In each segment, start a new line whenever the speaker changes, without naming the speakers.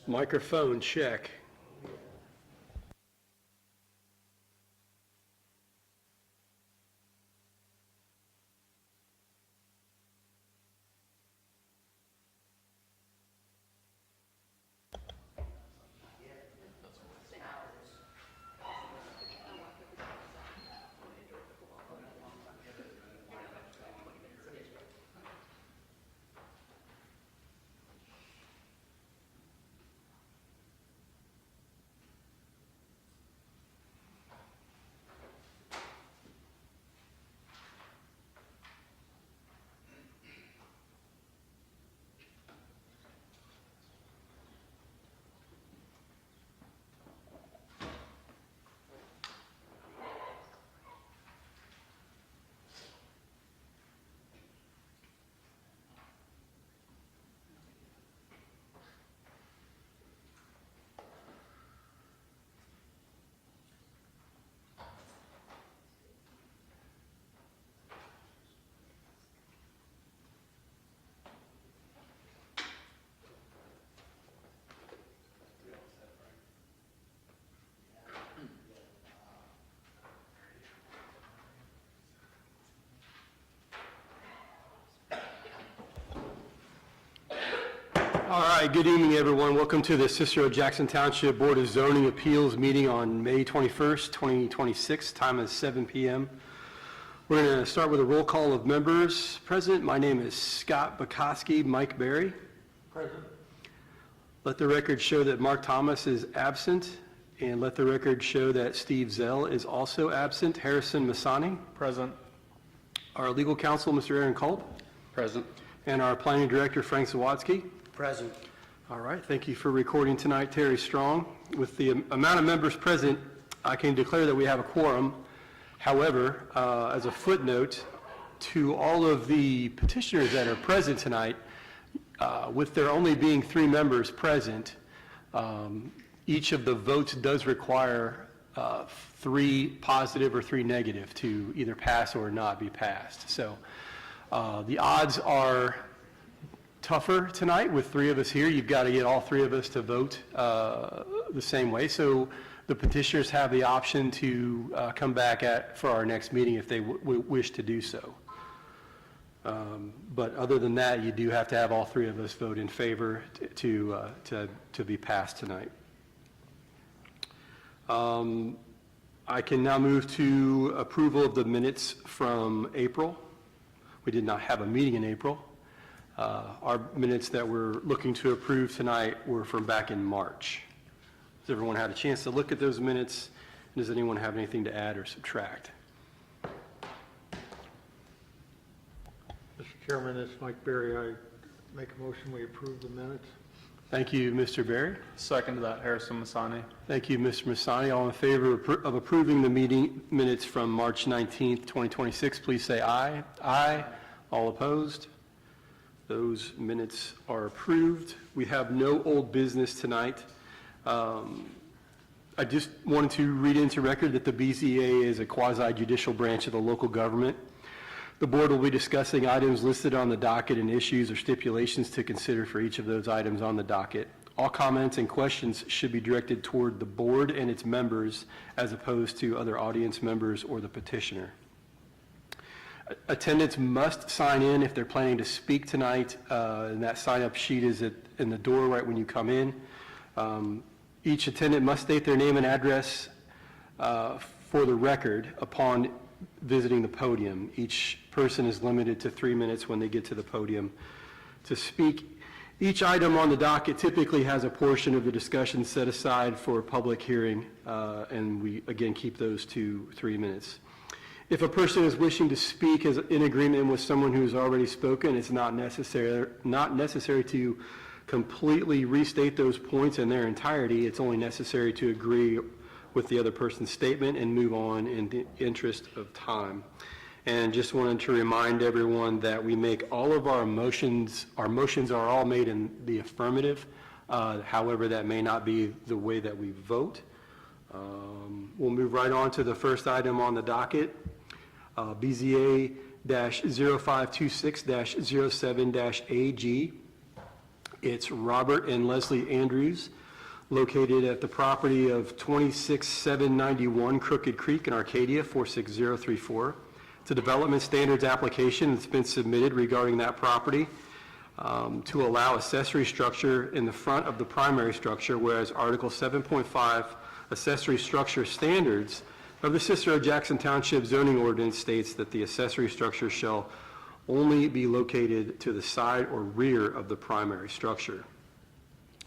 Microphone check. All right, good evening, everyone. Welcome to the Cicero Jackson Township Board of Zoning Appeals meeting on May 21st, 2026. Time is 7 p.m. We're going to start with a roll call of members present. My name is Scott Bukowski. Mike Berry.
Present.
Let the record show that Mark Thomas is absent, and let the record show that Steve Zell is also absent. Harrison Masani.
Present.
Our legal counsel, Mr. Aaron Culp.
Present.
And our planning director, Frank Zawatsky.
Present.
All right, thank you for recording tonight, Terry Strong. With the amount of members present, I can declare that we have a quorum. However, as a footnote to all of the petitioners that are present tonight, with there only being 3 members present, each of the votes does require 3 positive or 3 negative to either pass or not be passed. So the odds are tougher tonight with 3 of us here. You've got to get all 3 of us to vote the same way. So the petitioners have the option to come back for our next meeting if they wish to do so. But other than that, you do have to have all 3 of us vote in favor to be passed tonight. I can now move to approval of the minutes from April. We did not have a meeting in April. Our minutes that we're looking to approve tonight were from back in March. Has everyone had a chance to look at those minutes? Does anyone have anything to add or subtract?
Mr. Chairman, this is Mike Berry. I make a motion we approve the minutes.
Thank you, Mr. Berry.
Second to that, Harrison Masani.
Thank you, Mr. Masani. All in favor of approving the meeting minutes from March 19th, 2026, please say aye. Aye. All opposed? Those minutes are approved. We have no old business tonight. I just wanted to read into record that the BZA is a quasi-judicial branch of the local government. The board will be discussing items listed on the docket and issues or stipulations to consider for each of those items on the docket. All comments and questions should be directed toward the board and its members as opposed to other audience members or the petitioner. Attendants must sign in if they're planning to speak tonight, and that sign-up sheet is in the door right when you come in. Each attendant must state their name and address for the record upon visiting the podium. Each person is limited to 3 minutes when they get to the podium to speak. Each item on the docket typically has a portion of the discussion set aside for a public hearing, and we, again, keep those to 3 minutes. If a person is wishing to speak as in agreement with someone who's already spoken, it's not necessary to completely restate those points in their entirety. It's only necessary to agree with the other person's statement and move on in the interest of time. And just wanted to remind everyone that we make all of our motions are all made in the affirmative. However, that may not be the way that we vote. We'll move right on to the first item on the docket, BZA-0526-07-AG. It's Robert and Leslie Andrews located at the property of 26791 Crooked Creek in Arcadia, 46034. It's a development standards application that's been submitted regarding that property to allow accessory structure in the front of the primary structure, whereas Article 7.5 accessory structure standards of the Cicero Jackson Township zoning ordinance states that the accessory structure shall only be located to the side or rear of the primary structure.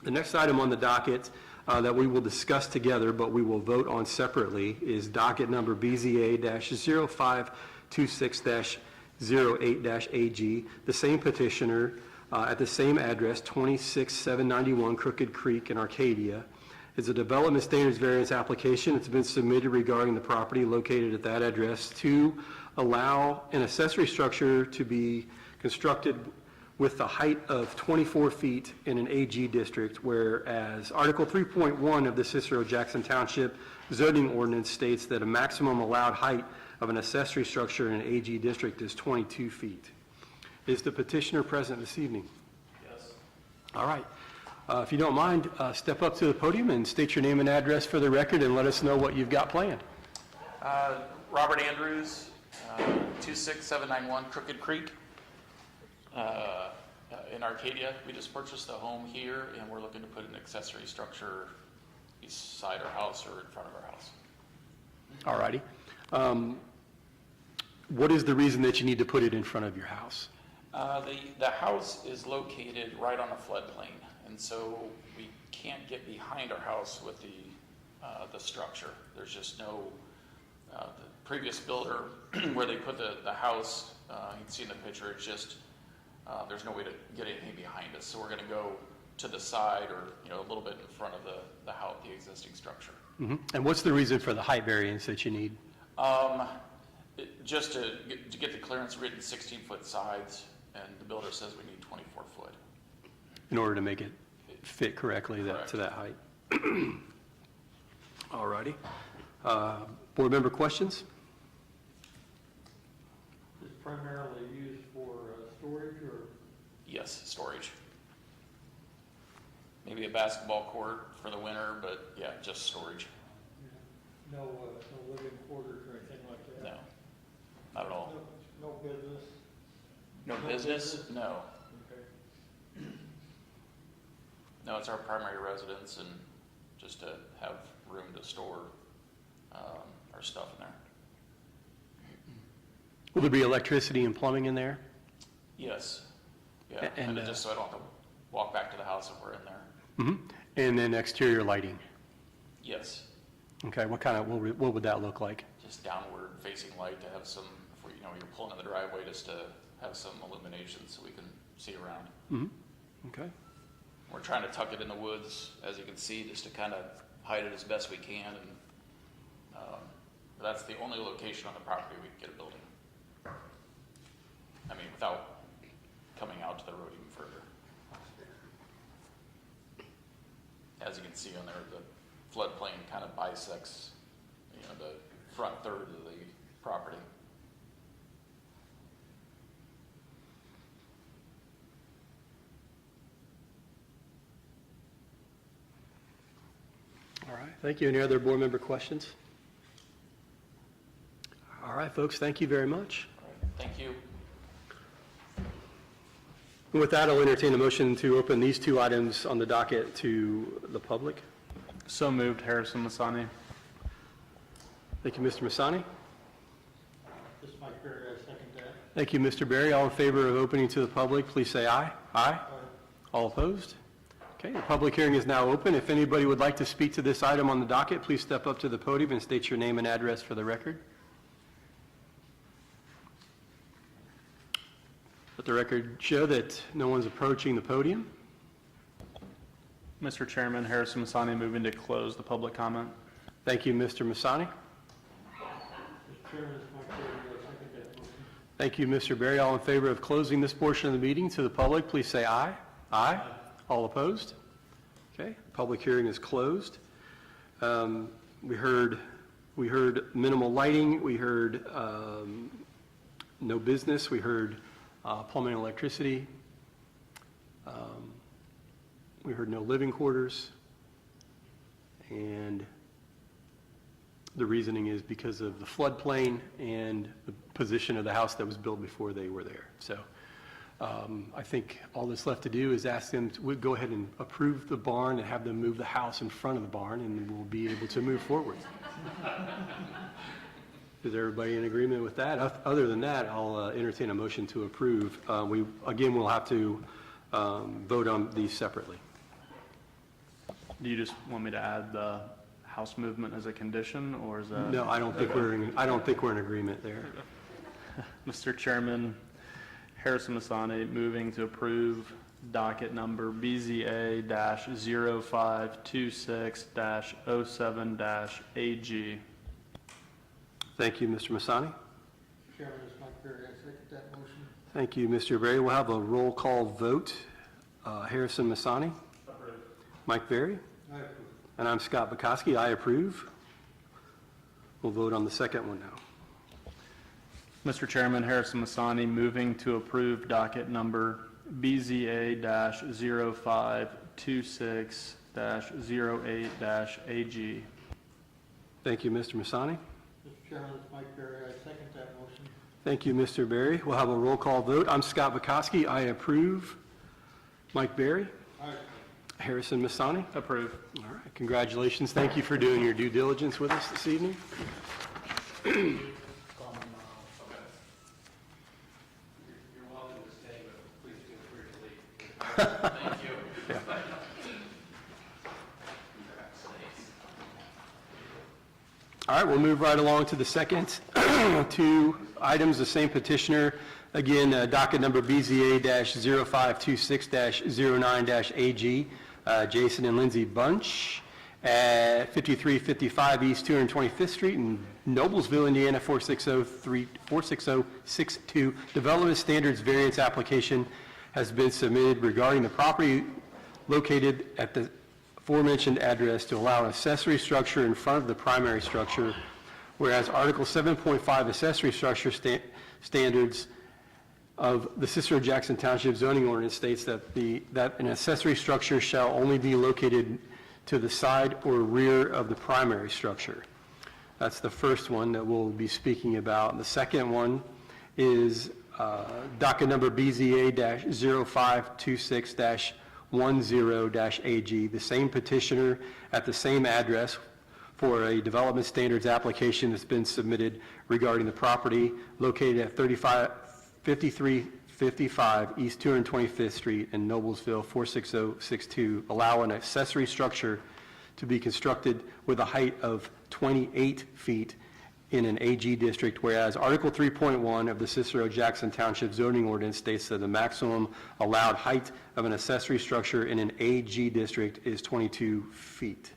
The next item on the docket that we will discuss together, but we will vote on separately, is docket number BZA-0526-08-AG, the same petitioner at the same address, 26791 Crooked Creek in Arcadia. It's a development standards variance application. It's been submitted regarding the property located at that address to allow an accessory structure to be constructed with the height of 24 feet in an AG district, whereas Article 3.1 of the Cicero Jackson Township zoning ordinance states that a maximum allowed height of an accessory structure in an AG district is 22 feet. Is the petitioner present this evening?
Yes.
All right. If you don't mind, step up to the podium and state your name and address for the record and let us know what you've got planned.
Robert Andrews, 26791 Crooked Creek in Arcadia. We just purchased a home here, and we're looking to put an accessory structure beside our house or in front of our house.
All righty. What is the reason that you need to put it in front of your house?
The house is located right on a floodplain, and so we can't get behind our house with the structure. There's just no, the previous builder where they put the house, you can see in the picture, it's just, there's no way to get anything behind us. So we're gonna go to the side or, a little bit in front of the house, the existing structure.
Mm-hmm. And what's the reason for the height variance that you need?
Just to get the clearance written 16-foot sides, and the builder says we need 24 foot.
In order to make it fit correctly
Correct.
to that height. All righty. Board member questions?
Is primarily used for storage or?
Yes, storage. Maybe a basketball court for the winter, but yeah, just storage.
No living quarters or anything like that?
No, not at all.
No business?
No
No
business?
business?
No.
Okay.
No, it's our primary residence and just to have room to store our stuff in there.
Will there be electricity and plumbing in there?
Yes. Yeah,
And,
and just so I don't have to walk back to the house if we're in there.
Mm-hmm. And then exterior lighting?
Yes,
Okay, what would that look like?
just downward facing light to have some, if we, you're pulling in the driveway, just to have some illumination so we can see around.
Mm-hmm. Okay.
We're trying to tuck it in the woods, as you can see, just to kind of hide it as best we can, and that's the only location on the property we can get a building. I mean, without coming out to the road even further. As you can see on there, the floodplain kind of bisects, the front third of the property.
All right, thank you. Any other board member questions? All right, folks, thank you very much.
All right, thank you.
And with that, I'll entertain a motion to open these two items on the docket to the public.
So moved, Harrison Masani.
Thank you, Mr. Masani.
This is Mike Berry, I second that.
Thank you, Mr. Berry. All in favor of opening to the public, please say aye. Aye. All opposed? Okay, the public hearing is now open. If anybody would like to speak to this item on the docket, please step up to the podium and state your name and address for the record. Let the record show that no one's approaching the podium.
Mr. Chairman, Harrison Masani moving to close the public comment.
Thank you, Mr. Masani.
Mr. Chairman, this is Mike Berry, I second that motion.
Thank you, Mr. Berry. All in favor of closing this portion of the meeting to the public, please say aye. Aye. All opposed? Okay, public hearing is closed. We heard minimal lighting, we heard no business, we heard plumbing and electricity, we heard no living quarters, and the reasoning is because of the floodplain and the position of the house that was built before they were there. So I think all that's left to do is ask them to go ahead and approve the barn and have them move the house in front of the barn, and we'll be able to move forward. Is everybody in agreement with that? Other than that, I'll entertain a motion to approve. We'll have to vote on these separately.
Do you just want me to add the house movement as a condition, or is that?
No, I don't think we're in agreement there.
Mr. Chairman, Harrison Masani moving to approve docket number BZA-0526-07-AG.
Thank you, Mr. Masani.
Chairman, it's Mike Berry. I second that motion.
Thank you, Mr. Berry. We'll have a roll call vote. Harrison Masani.
Approved.
Mike Berry.
I approve.
And I'm Scott Bukowski. I approve. We'll vote on the second one now.
Mr. Chairman, Harrison Masani moving to approve docket number BZA-0526-08-AG.
Thank you, Mr. Masani.
Mr. Chairman, it's Mike Berry. I second that motion.
Thank you, Mr. Berry. We'll have a roll call vote. I'm Scott Bukowski. I approve. Mike Berry.
I approve.
Harrison Masani.
Approve.
All right, congratulations. Thank you for doing your due diligence with us this evening.
You're welcome to stay, but please feel free to leave.
Thank you.
All right, we'll move right along to the second two items, the same petitioner. Again, docket number BZA-0526-09-AG, Jason and Lindsay Bunch at 5355 East 225th Street in Noblesville, Indiana, 46062. Development standards variance application has been submitted regarding the property located at the aforementioned address to allow an accessory structure in front of the primary structure, whereas Article 7.5 accessory structure standards of the Cicero Jackson Township zoning ordinance states that an accessory structure shall only be located to the side or rear of the primary structure. That's the first one that we'll be speaking about. The second one is docket number BZA-0526-10-AG, the same petitioner at the same address for a development standards application that's been submitted regarding the property located at 5355 East 225th Street in Noblesville, 46062, allow an accessory structure to be constructed with a height of 28 feet in an AG district, whereas Article 3.1 of the Cicero Jackson Township zoning ordinance states that the maximum allowed height of an accessory structure in an AG district is 22 feet.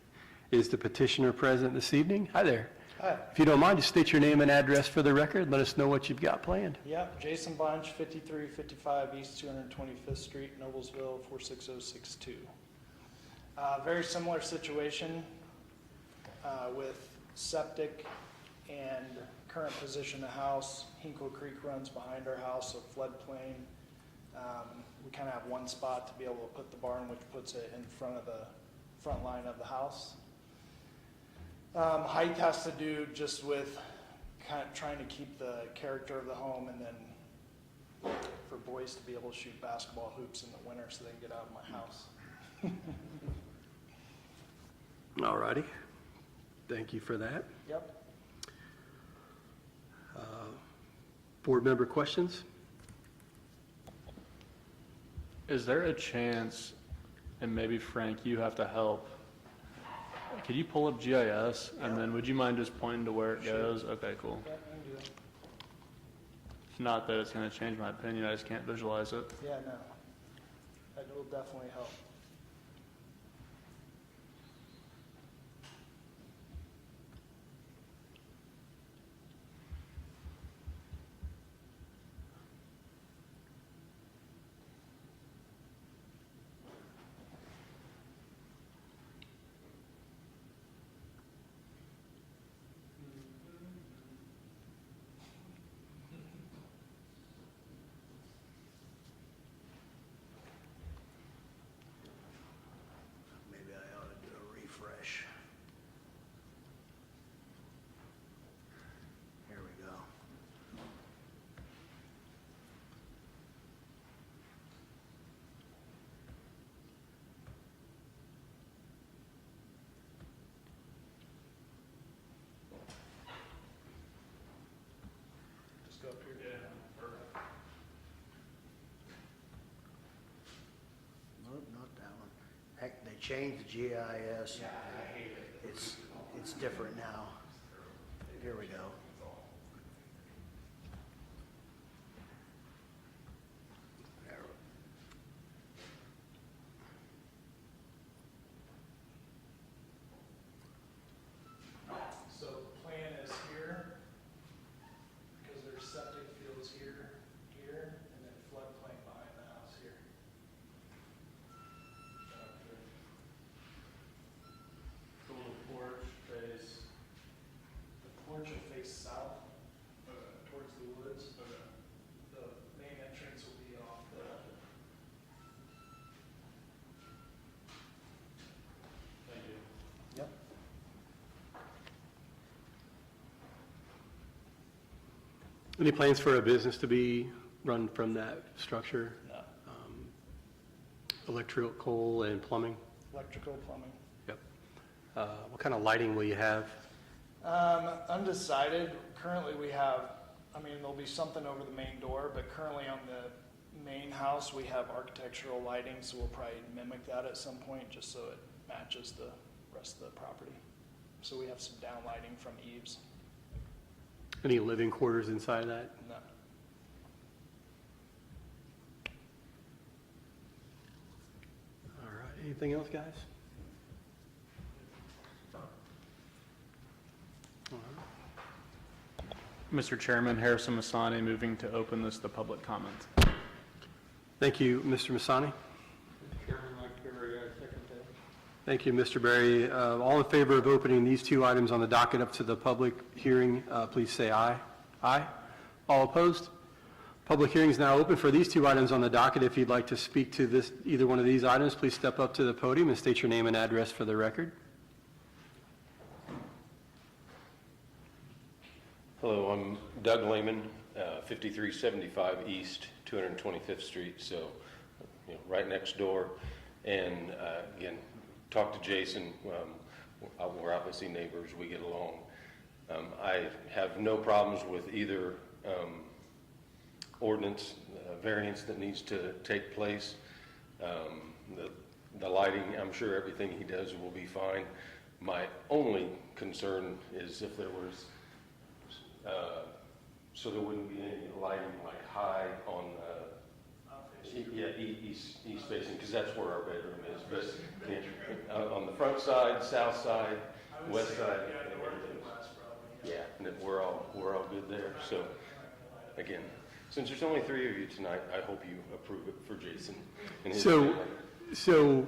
Is the petitioner present this evening? Hi there.
Hi.
If you don't mind, just state your name and address for the record. Let us know what you've got planned.
Yep, Jason Bunch, 5355 East 225th Street, Noblesville, 46062. Very similar situation with septic and current position of house. Hinkle Creek runs behind our house, so floodplain. We kind of have one spot to be able to put the barn, which puts it in front of the front line of the house. Height has to do just with kind of trying to keep the character of the home, and then for boys to be able to shoot basketball hoops in the winter so they can get out of my house.
All righty. Thank you for that.
Yep.
Board member questions?
Is there a chance, and maybe Frank, you have to help, could you pull up GIS, and then would you mind just pointing to where it goes? Okay, cool.
Yeah, I can do that.
It's not that it's going to change my opinion, I just can't visualize it.
Yeah, no. That will definitely help. go up here.
Nope, not that one. Heck, they changed the GIS. Yeah, I hate it. It's different now. Here we go. There.
So the plan is here, because there's septic fields here, and then floodplain behind the house here.
The little porch face.
The porch will face south, towards the woods. The main entrance will be off the.
Thank you.
Yep.
Any plans for a business to be run from that structure?
No.
Electrical and plumbing?
Electrical, plumbing.
Yep. What kind of lighting will you have?
Undecided. Currently, we have, there'll be something over the main door, but currently on the main house, we have architectural lighting, so we'll probably mimic that at some point, just so it matches the rest of the property. So we have some down lighting from eaves.
Any living quarters inside that?
No.
All right, anything else, guys? All right.
Mr. Chairman, Harrison Masani, moving to open this to public comment.
Thank you, Mr. Masani.
Mr. Chairman, Mike Berry, I second that.
Thank you, Mr. Berry. All in favor of opening these two items on the docket up to the public hearing, please say aye. Aye. All opposed? Public hearing is now open for these two items on the docket. If you'd like to speak to either one of these items, please step up to the podium and state your name and address for the record.
Hello, I'm Doug Lehman, 5375 East, 225th Street, so right next door. And again, talked to Jason. We're obviously neighbors. We get along. I have no problems with either ordinance variance that needs to take place. The lighting, I'm sure everything he does will be fine. My only concern is if there was so there wouldn't be any lighting like high on, east facing, because that's where our bedroom is. But on the front side, south side, west side, yeah, and then we're all good there. So again, since there's only 3 of you tonight, I hope you approve it for Jason and his family.
So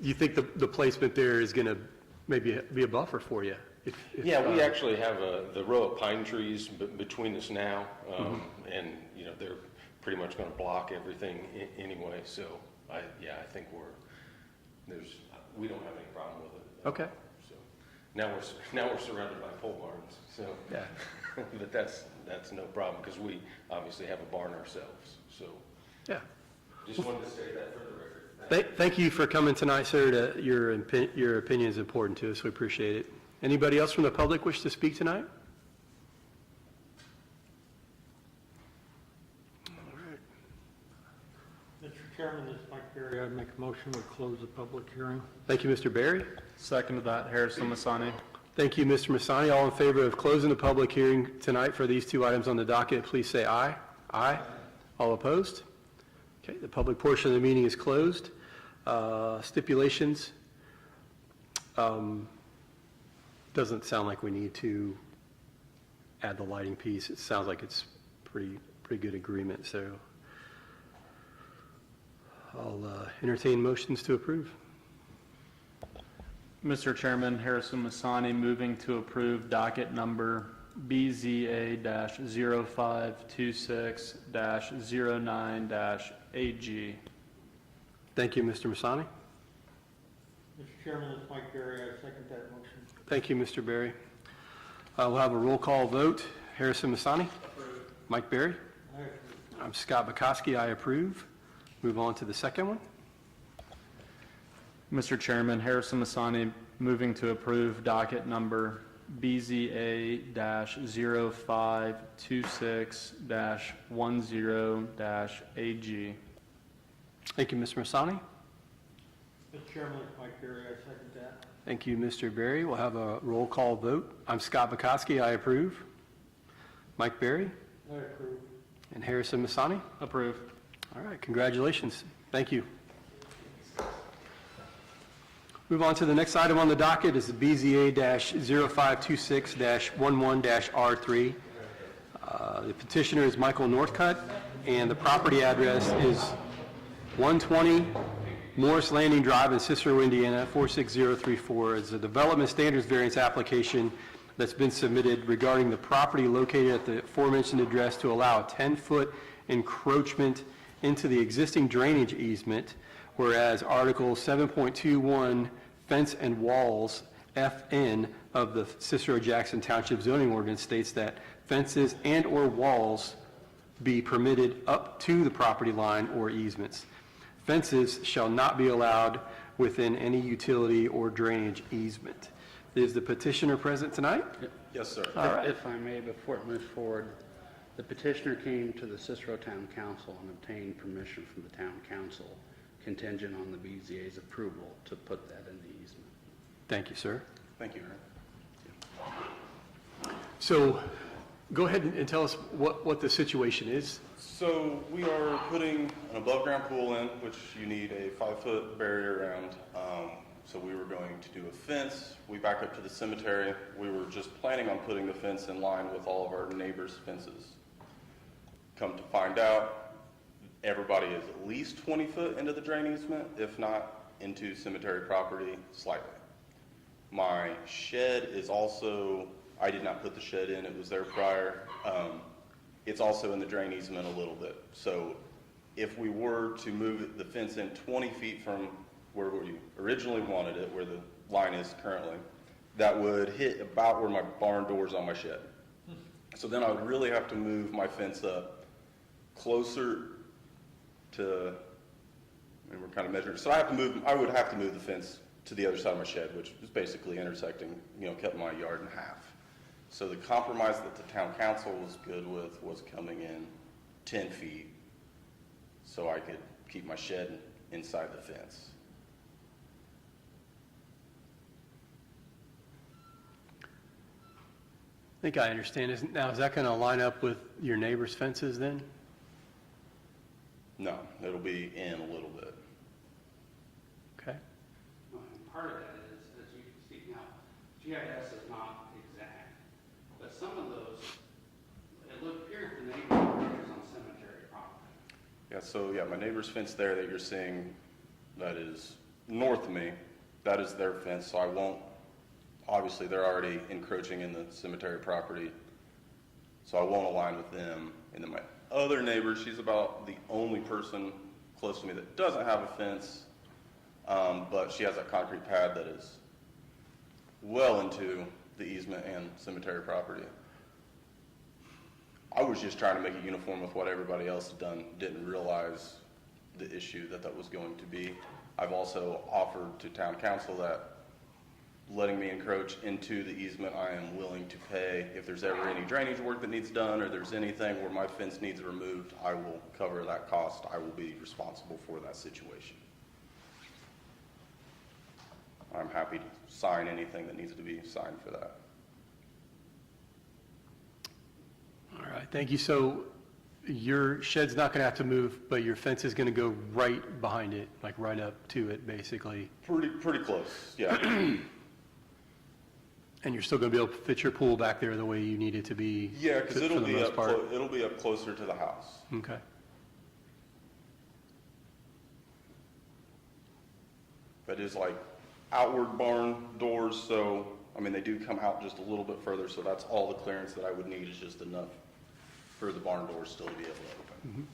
you think the placement there is going to maybe be a buffer for you?
Yeah, we actually have the row of pine trees between us now, and they're pretty much going to block everything anyway. So I think we don't have any problem with it.
Okay.
So now we're surrounded by pole barns. So
Yeah.
but that's no problem because we obviously have a barn ourselves. So
Yeah.
just wanted to state that for the record.
Thank you for coming tonight, sir. Your opinion is important to us. We appreciate it. Anybody else from the public wish to speak tonight? All right.
Mr. Chairman, this is Mike Berry. I make a motion to close the public hearing.
Thank you, Mr. Berry.
Second to that, Harrison Masani.
Thank you, Mr. Masani. All in favor of closing the public hearing tonight for these two items on the docket, please say aye. Aye. All opposed? Okay, the public portion of the meeting is closed. Stipulations. Doesn't sound like we need to add the lighting piece. It sounds like it's pretty good agreement, so I'll entertain motions to approve.
Mr. Chairman, Harrison Masani, moving to approve docket number BZA-0526-09-AG.
Thank you, Mr. Masani.
Mr. Chairman, this is Mike Berry. I second that motion.
Thank you, Mr. Berry. We'll have a roll call vote. Harrison Masani? Mike Berry?
Aye.
I'm Scott Bukowski. I approve. Move on to the second one.
Mr. Chairman, Harrison Masani, moving to approve docket number BZA-0526-10-AG.
Thank you, Mr. Masani.
Mr. Chairman, it's Mike Berry, I second that.
Thank you, Mr. Berry. We'll have a roll call vote. I'm Scott Bukowski, I approve. Mike Berry
I approve.
and Harrison Masani.
Approve.
All right, congratulations. Thank you. Move on to the next item on the docket is the BZA-0526-11-R3. The petitioner is Michael Northcutt, and the property address is 120 Morris Landing Drive in Cicero, Indiana, 46034. It's a development standards variance application that's been submitted regarding the property located at the aforementioned address to allow a 10-foot encroachment into the existing drainage easement, whereas Article 7.21 Fence and Walls, FN, of the Cicero-Jackson Township zoning ordinance states that fences and/or walls be permitted up to the property line or easements. Fences shall not be allowed within any utility or drainage easement. Is the petitioner present tonight?
Yes, sir.
All right.
If I may, before it moves forward, the petitioner came to the Cicero Town Council and obtained permission from the town council contingent on the BZA's approval to put that in the easement.
Thank you, sir.
Thank you, Aaron.
So go ahead and tell us what the situation is.
So we are putting an above-ground pool in, which you need a 5-foot barrier around. So we were going to do a fence. We back up to the cemetery. We were just planning on putting the fence in line with all of our neighbors' fences. Come to find out, everybody is at least 20 foot into the drain easement, if not into cemetery property slightly. My shed is also, I did not put the shed in, it was there prior. It's also in the drain easement a little bit. So if we were to move the fence in 20 feet from where we originally wanted it, where the line is currently, that would hit about where my barn door is on my shed. So then I would really have to move my fence up closer to, and we're kind of measuring, so I would have to move the fence to the other side of my shed, which is basically intersecting, cutting my yard in half. So the compromise that the town council was good with was coming in 10 feet so I could keep my shed inside the fence.
I think I understand. Is that going to line up with your neighbor's fences then?
No, it'll be in a little bit.
Okay.
Well, and part of that is, as you can see now, GIS is not exact, but some of those, it would appear the neighborhood is on cemetery property.
Yeah, so my neighbor's fence there that you're seeing, that is north of me, that is their fence, so I won't, obviously they're already encroaching in the cemetery property, so I won't align with them. And then my other neighbor, she's about the only person close to me that doesn't have a fence, but she has a concrete pad that is well into the easement and cemetery property. I was just trying to make it uniform with what everybody else had done, didn't realize the issue that was going to be. I've also offered to town council that letting me encroach into the easement, I am willing to pay. If there's ever any drainage work that needs done, or there's anything where my fence needs removed, I will cover that cost. I will be responsible for that situation. I'm happy to sign anything that needs to be signed for that.
All right, thank you. So your shed's not going to have to move, but your fence is going to go right behind it, like right up to it, basically.
Pretty close, yeah.
And you're still going to be able to fit your pool back there the way you need it to be?
Yeah, because
for
it'll
the
be
most
up,
part?
it'll be up closer to the house.
Okay.
But it's like outward barn doors, so, they do come out just a little bit further, so that's all the clearance that I would need is just enough for the barn doors still to be able to open.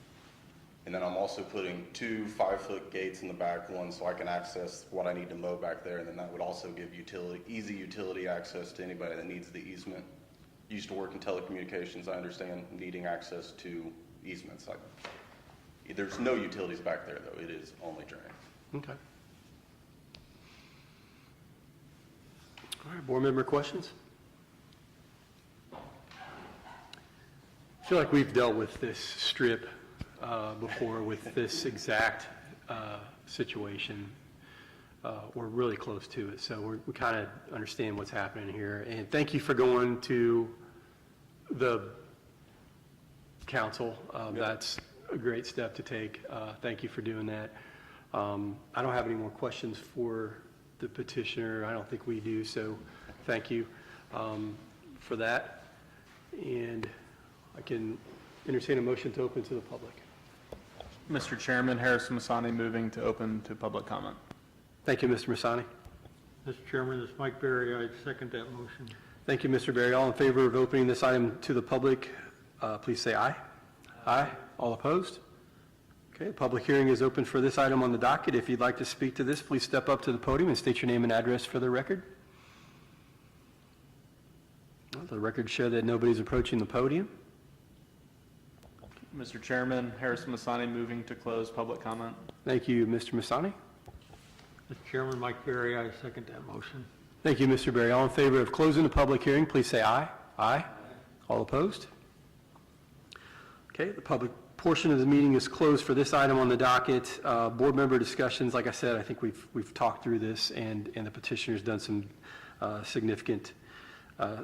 And then I'm also putting 2 5-foot gates in the back, one so I can access what I need to mow back there, and then that would also give easy utility access to anybody that needs the easement. Used to work in telecommunications, I understand needing access to easements. There's no utilities back there though, it is only drain.
Okay. All right, board member questions? feel like we've dealt with this strip before with this exact situation. We're really close to it, so we kind of understand what's happening here. And thank you for going to the council. That's a great step to take. Thank you for doing that. I don't have any more questions for the petitioner. I don't think we do, so thank you for that. And I can entertain a motion to open to the public.
Mr. Chairman, Harrison Masani moving to open to public comment.
Thank you, Mr. Masani.
Mr. Chairman, this is Mike Berry. I second that motion.
Thank you, Mr. Berry. All in favor of opening this item to the public, please say aye. Aye. All opposed? Okay, the public hearing is open for this item on the docket. If you'd like to speak to this, please step up to the podium and state your name and address for the record. Well, the record show that nobody's approaching the podium.
Mr. Chairman, Harrison Masani moving to close public comment.
Thank you, Mr. Masani.
Mr. Chairman, Mike Berry. I second that motion.
Thank you, Mr. Berry. All in favor of closing the public hearing, please say aye. Aye. All opposed? Okay, the public portion of the meeting is closed for this item on the docket. Board member discussions, like I said, I think we've talked through this, and the petitioner's done some significant,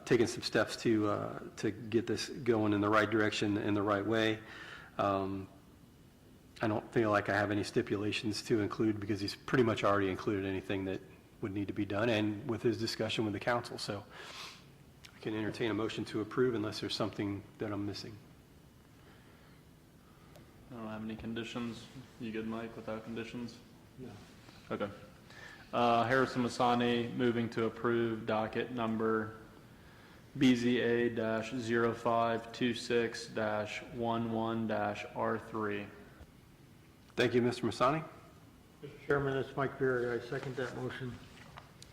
taken some steps to get this going in the right direction, in the right way. I don't feel like I have any stipulations to include because he's pretty much already included anything that would need to be done, and with his discussion with the council. So I can entertain a motion to approve unless there's something that I'm missing.
I don't have any conditions. You good, Mike, without conditions?
No.
Okay. Harrison Masani moving to approve docket number BZA-0526-11-R3.
Thank you, Mr. Masani.
Mr. Chairman, this is Mike Berry. I second that motion.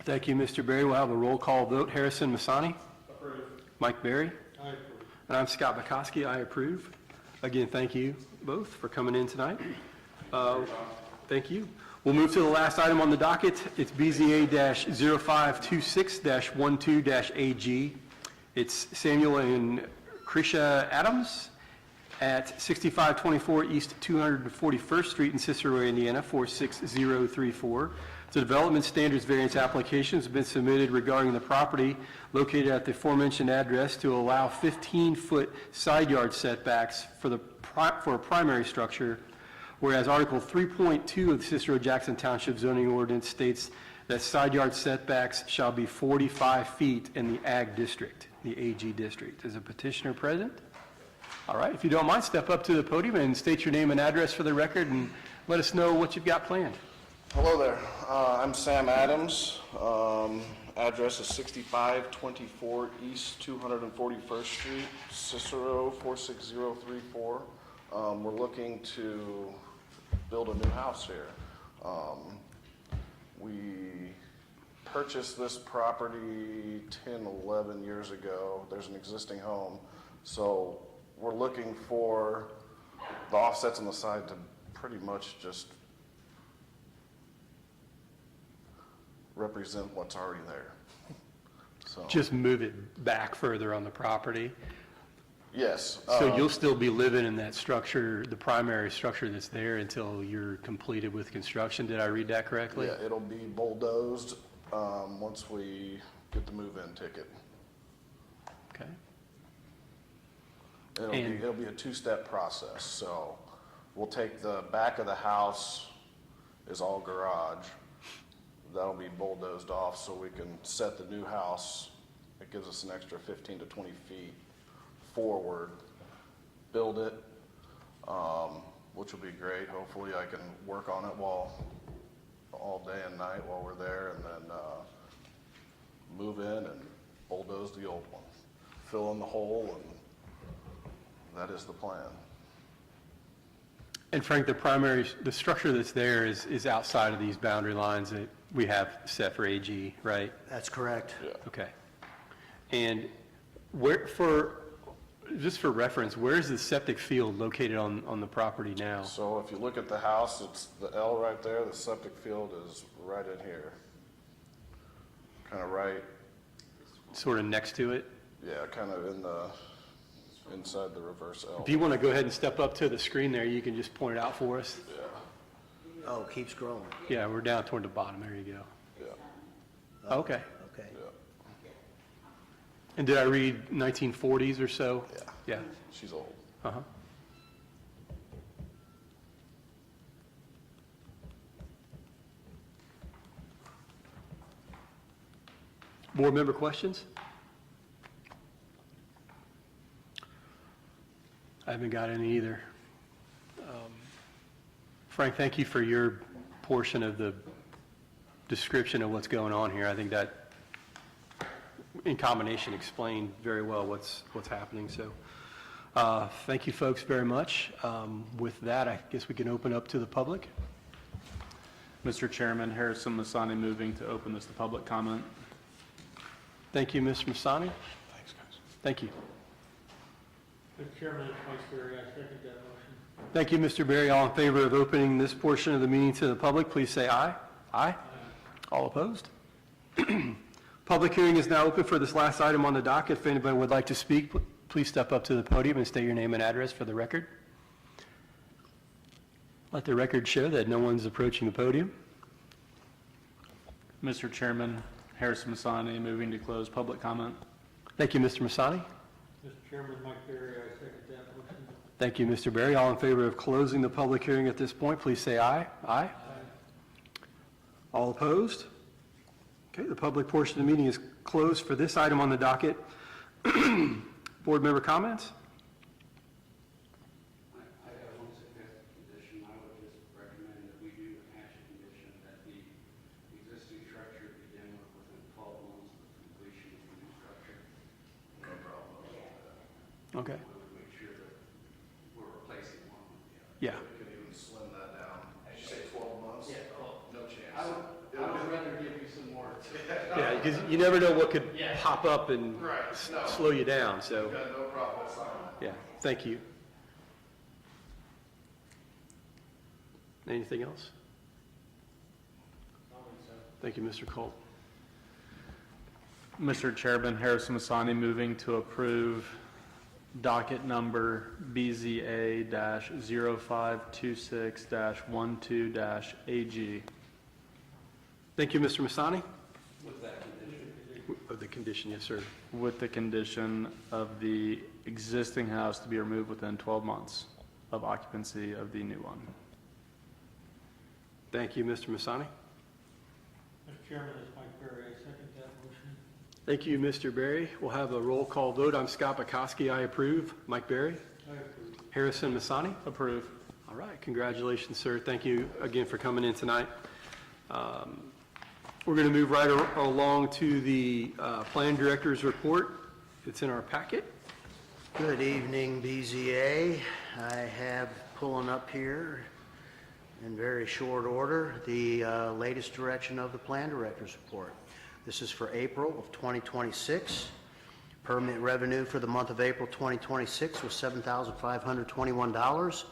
Thank you, Mr. Berry. We'll have a roll call vote. Harrison Masani?
Approve.
Mike Berry?
I approve.
And I'm Scott Bukowski. I approve. Again, thank you both for coming in tonight. Thank you. We'll move to the last item on the docket. It's BZA-0526-12-AG. It's Samuel and Krisha Adams at 6524 East 241st Street in Cicero, Indiana, 46034. The development standards variance application has been submitted regarding the property located at the aforementioned address to allow 15-foot side yard setbacks for a primary structure, whereas Article 3.2 of the Cicero-Jackson Township zoning ordinance states that side yard setbacks shall be 45 feet in the Ag District, the AG District. Is a petitioner present? All right, if you don't mind, step up to the podium and state your name and address for the record and let us know what you've got planned.
Hello there. I'm Sam Adams. Address is 6524 East 241st Street, Cicero 46034. We're looking to build a new house here. We purchased this property 10, 11 years ago. There's an existing home. So we're looking for the offsets on the side to pretty much just represent what's already there. So,
Just move it back further on the property.
yes.
So you'll still be living in that structure, the primary structure that's there until you're completed with construction. Did I read that correctly?
Yeah, it'll be bulldozed once we get the move-in ticket.
Okay.
It'll be a two-step process. So we'll take the back of the house is all garage. That'll be bulldozed off so we can set the new house. It gives us an extra 15 to 20 feet forward, build it, which will be great. Hopefully I can work on it all day and night while we're there, and then move in and bulldoze the old one, fill in the hole, and that is the plan.
And Frank, the structure that's there is outside of these boundary lines that we have set for AG, right?
That's correct.
Yeah.
Okay. And just for reference, where is the septic field located on the property now?
So if you look at the house, it's the L right there. The septic field is right in here. Kind of right,
Sort of next to it?
yeah, kind of in the, inside the reverse L.
If you want to go ahead and step up to the screen there, you can just point it out for us.
Yeah,
Oh, it keeps growing.
Yeah, we're down toward the bottom. There you go.
yeah,
Okay.
Okay.
yeah,
And did I read 1940s or so?
yeah.
Yeah.
She's old.
Uh-huh. Board member questions? I haven't got any either. Frank, thank you for your portion of the description of what's going on here. I think that in combination explained very well what's happening. So thank you folks very much. With that, I guess we can open up to the public.
Mr. Chairman, Harrison Masani moving to open this to public comment.
Thank you, Mr. Masani.
Thanks, guys.
Thank you.
Mr. Chairman, it's Mike Berry. I second that motion.
Thank you, Mr. Berry. All in favor of opening this portion of the meeting to the public, please say aye. Aye. All opposed? Public hearing is now open for this last item on the docket. If anybody would like to speak, please step up to the podium and state your name and address for the record. Let the record show that no one's approaching the podium.
Mr. Chairman, Harrison Masani moving to close public comment.
Thank you, Mr. Masani.
Mr. Chairman, Mike Berry. I second that motion.
Thank you, Mr. Berry. All in favor of closing the public hearing at this point, please say aye. Aye. All opposed? Okay, the public portion of the meeting is closed for this item on the docket. Board member comments?
I have one suggested condition. I would just recommend that we do attach a condition that the existing structure be done within 12 months of completion of the new structure. No problem.
Okay,
We would make sure that we're replacing one with the other.
yeah.
We could even slim that down. Did you say 12 months?
Yeah,
No chance.
I would rather give you some more.
Yeah, because you never know what could
Yeah.
pop up and
Right, no.
slow you down, so,
Got no problem signing that.
yeah, thank you. Anything else? Thank you, Mr. Colt.
Mr. Chairman, Harrison Masani moving to approve docket number BZA-0526-12-AG.
Thank you, Mr. Masani. With that condition? Of the condition, yes, sir.
With the condition of the existing house to be removed within 12 months of occupancy of the new one.
Thank you, Mr. Masani.
Mr. Chairman, it's Mike Berry. I second that motion.
Thank you, Mr. Berry. We'll have a roll call vote. I'm Scott Bukowski. I approve. Mike Berry.
I approve.
Harrison Masani.
Approve.
All right, congratulations, sir. Thank you again for coming in tonight. We're going to move right along to the Plan Director's report. It's in our packet.
Good evening, BZA. I have pulling up here in very short order the latest direction of the Plan Director's report. This is for April of 2026. Permit revenue for the month of April 2026 was $7,521.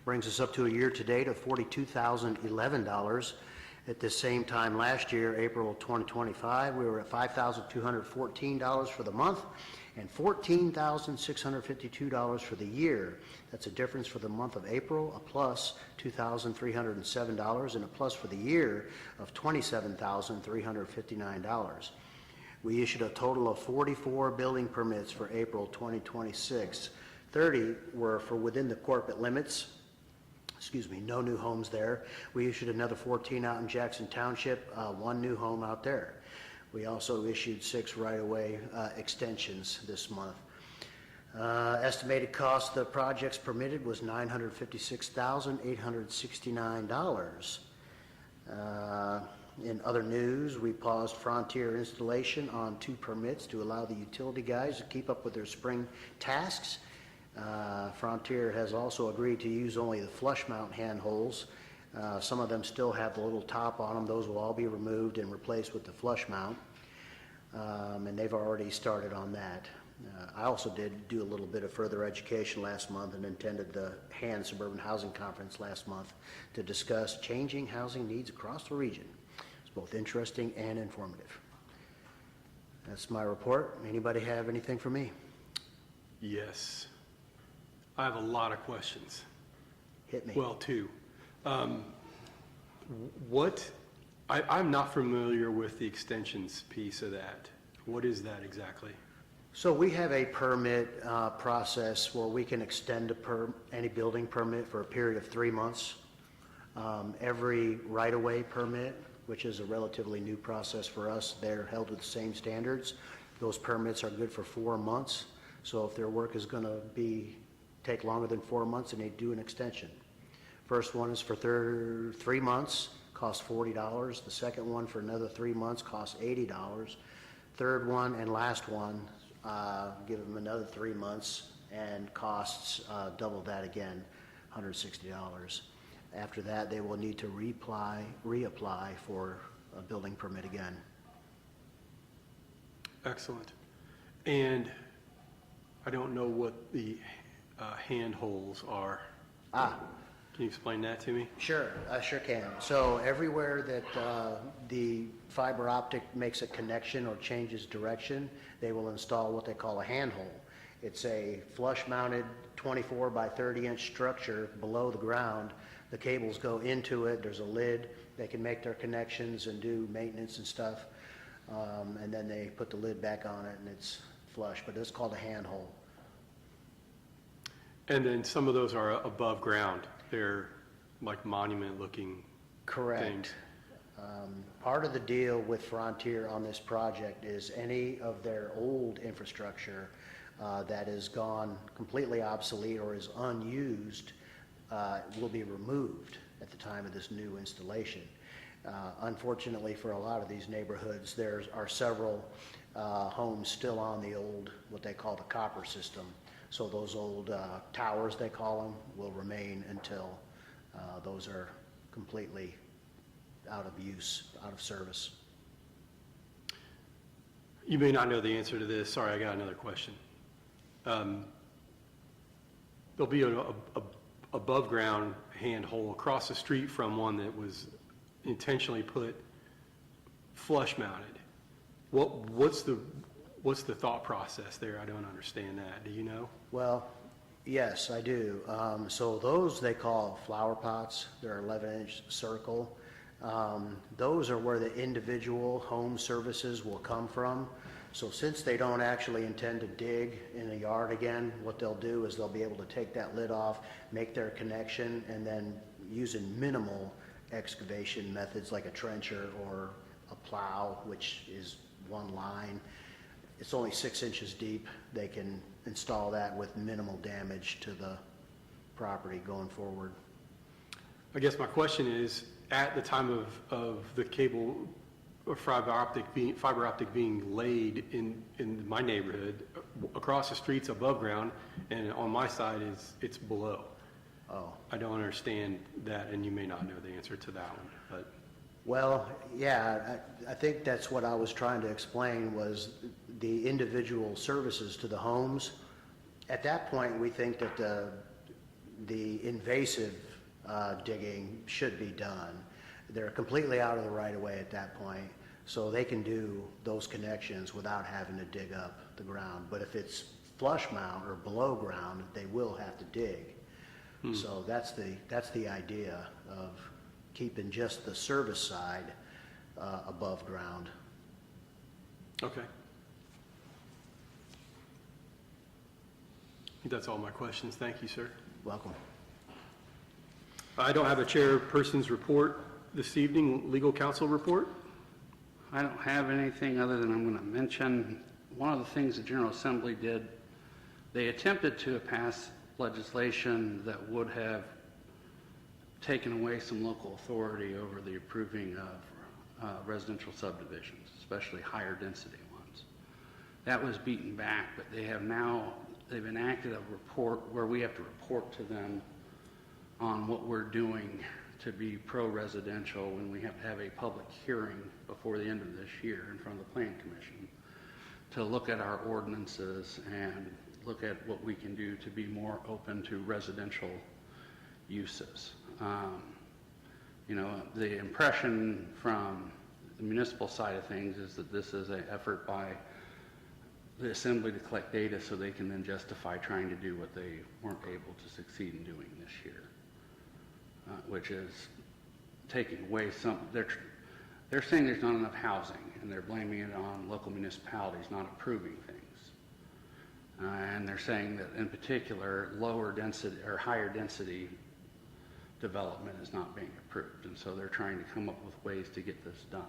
Brings us up to a year-to-date of $42,011. At the same time last year, April of 2025, we were at $5,214 for the month and $14,652 for the year. That's a difference for the month of April, a plus $2,307, and a plus for the year of $27,359. We issued a total of 44 building permits for April 2026. 30 were for within the corporate limits. No new homes there. We issued another 14 out in Jackson Township, one new home out there. We also issued 6 right-of-way extensions this month. Estimated cost of the projects permitted was $956,869. In other news, we paused Frontier installation on 2 permits to allow the utility guys to keep up with their spring tasks. Frontier has also agreed to use only the flush mount handholds. Some of them still have the little top on them. Those will all be removed and replaced with the flush mount. And they've already started on that. I also did do a little bit of further education last month and attended the HAN Suburban Housing Conference last month to discuss changing housing needs across the region. It's both interesting and informative. That's my report. Anybody have anything for me?
Yes. I have a lot of questions.
Hit me.
Well, two. I'm not familiar with the extensions piece of that. What is that exactly?
So we have a permit process where we can extend any building permit for a period of 3 months. Every right-of-way permit, which is a relatively new process for us, they're held to the same standards. Those permits are good for 4 months. So if their work is going to take longer than 4 months, then they do an extension. First one is for 3 months, costs $40. The second one for another 3 months costs $80. Third one and last one, give them another 3 months and costs double that again, $160. After that, they will need to reapply for a building permit again.
Excellent. And I don't know what the handholds are. Can you explain that to me?
Sure, I sure can. So everywhere that the fiber optic makes a connection or changes direction, they will install what they call a handhole. It's a flush-mounted 24 by 30-inch structure below the ground. The cables go into it. There's a lid. They can make their connections and do maintenance and stuff. And then they put the lid back on it and it's flush, but it's called a handhole.
And then some of those are above ground. They're like monument-looking
Correct.
things.
Part of the deal with Frontier on this project is any of their old infrastructure that is gone completely obsolete or is unused will be removed at the time of this new installation. Unfortunately, for a lot of these neighborhoods, there are several homes still on the old, what they call the copper system. So those old towers, they call them, will remain until those are completely out of use, out of service.
You may not know the answer to this. Sorry, I got another question. There'll be a above-ground handhole across the street from one that was intentionally put flush-mounted. What's the thought process there? I don't understand that. Do you know?
Well, yes, I do. So those they call flower pots. They're 11-inch circle. Those are where the individual home services will come from. So since they don't actually intend to dig in the yard again, what they'll do is they'll be able to take that lid off, make their connection, and then using minimal excavation methods like a trencher or a plow, which is one line. It's only 6 inches deep. They can install that with minimal damage to the property going forward.
I guess my question is, at the time of the cable or fiber optic being laid in my neighborhood, across the street's above ground, and on my side it's below.
Oh.
I don't understand that, and you may not know the answer to that one, but.
Well, yeah, I think that's what I was trying to explain was the individual services to the homes. At that point, we think that the invasive digging should be done. They're completely out of the right of way at that point, so they can do those connections without having to dig up the ground. But if it's flush mount or below ground, they will have to dig. So that's the idea of keeping just the service side above ground.
Okay. I think that's all my questions. Thank you, sir.
Welcome.
I don't have a chairperson's report this evening, legal counsel report.
I don't have anything other than I'm going to mention one of the things the General Assembly did. They attempted to pass legislation that would have taken away some local authority over the approving of residential subdivisions, especially higher density ones. That was beaten back, but they've enacted a report where we have to report to them on what we're doing to be pro-residential when we have to have a public hearing before the end of this year in front of the Planning Commission to look at our ordinances and look at what we can do to be more open to residential uses. The impression from the municipal side of things is that this is an effort by the assembly to collect data so they can then justify trying to do what they weren't able to succeed in doing this year, which is taking away some, they're saying there's not enough housing, and they're blaming it on local municipalities not approving things. And they're saying that in particular, lower density or higher density development is not being approved. And so they're trying to come up with ways to get this done.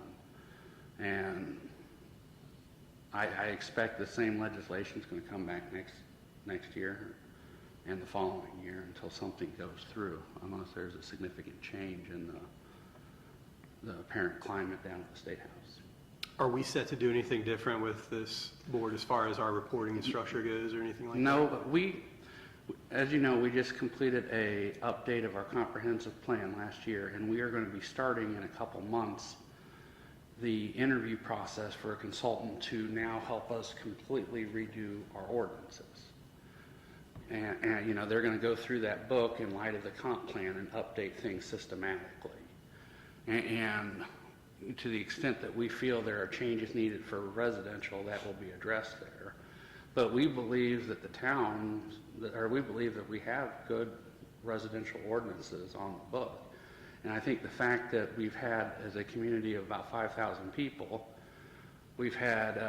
And I expect the same legislation is going to come back next year and the following year until something goes through, unless there's a significant change in the apparent climate down at the State House.
Are we set to do anything different with this board as far as our reporting and structure goes or anything like that?
No, but as you know, we just completed a update of our comprehensive plan last year, and we are going to be starting in a couple months the interview process for a consultant to now help us completely redo our ordinances. And you know, they're going to go through that book in light of the comp plan and update things systematically. And to the extent that we feel there are changes needed for residential, that will be addressed there. But we believe that the town, or we believe that we have good residential ordinances on the book. And I think the fact that we've had, as a community of about 5,000 people, we've had,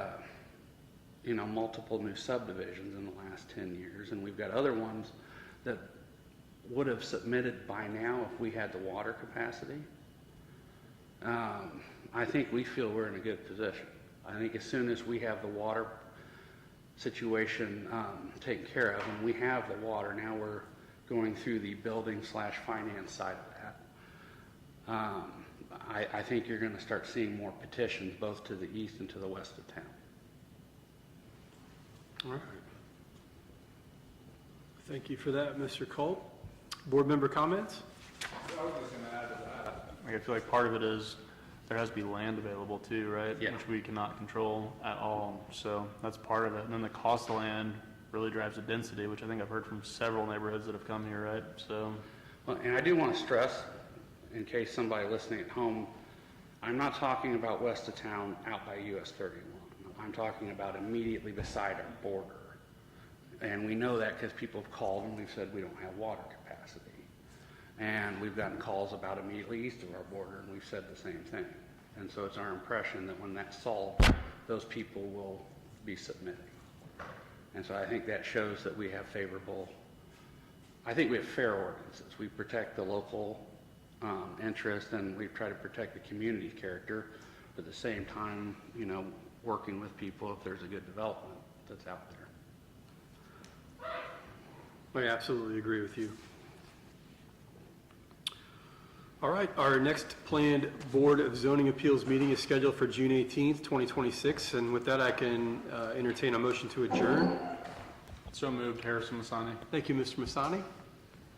you know, multiple new subdivisions in the last 10 years, and we've got other ones that would have submitted by now if we had the water capacity. I think we feel we're in a good position. I think as soon as we have the water situation taken care of, and we have the water, now we're going through the building/finance side of that. I think you're going to start seeing more petitions both to the east and to the west of town.
All right. Thank you for that, Mr. Colt. Board member comments?
I was just going to add to that. I feel like part of it is there has to be land available too, right?
Yeah.
Which we cannot control at all. So that's part of it. And then the cost of land really drives the density, which I think I've heard from several neighborhoods that have come here, right? So.
Well, and I do want to stress, in case somebody listening at home, I'm not talking about west of town out by US 31. I'm talking about immediately beside our border. And we know that because people have called and we've said we don't have water capacity. And we've gotten calls about immediately east of our border, and we've said the same thing. And so it's our impression that when that's solved, those people will be submitting. And so I think that shows that we have favorable, I think we have fair ordinances. We protect the local interest, and we try to protect the community character, but at the same time, you know, working with people if there's a good development that's out there.
I absolutely agree with you. All right, our next planned Board of Zoning Appeals meeting is scheduled for June 18th, 2026. And with that, I can entertain a motion to adjourn.
So moved, Harrison Masani.
Thank you, Mr. Masani.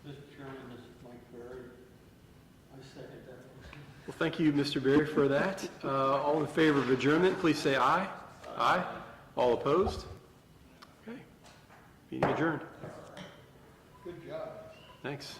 Mr. Chairman, this is Mike Berry. I second that motion.
Well, thank you, Mr. Berry, for that. All in favor of adjournment, please say aye. Aye. All opposed? Okay. Meeting adjourned.
Good job.
Thanks.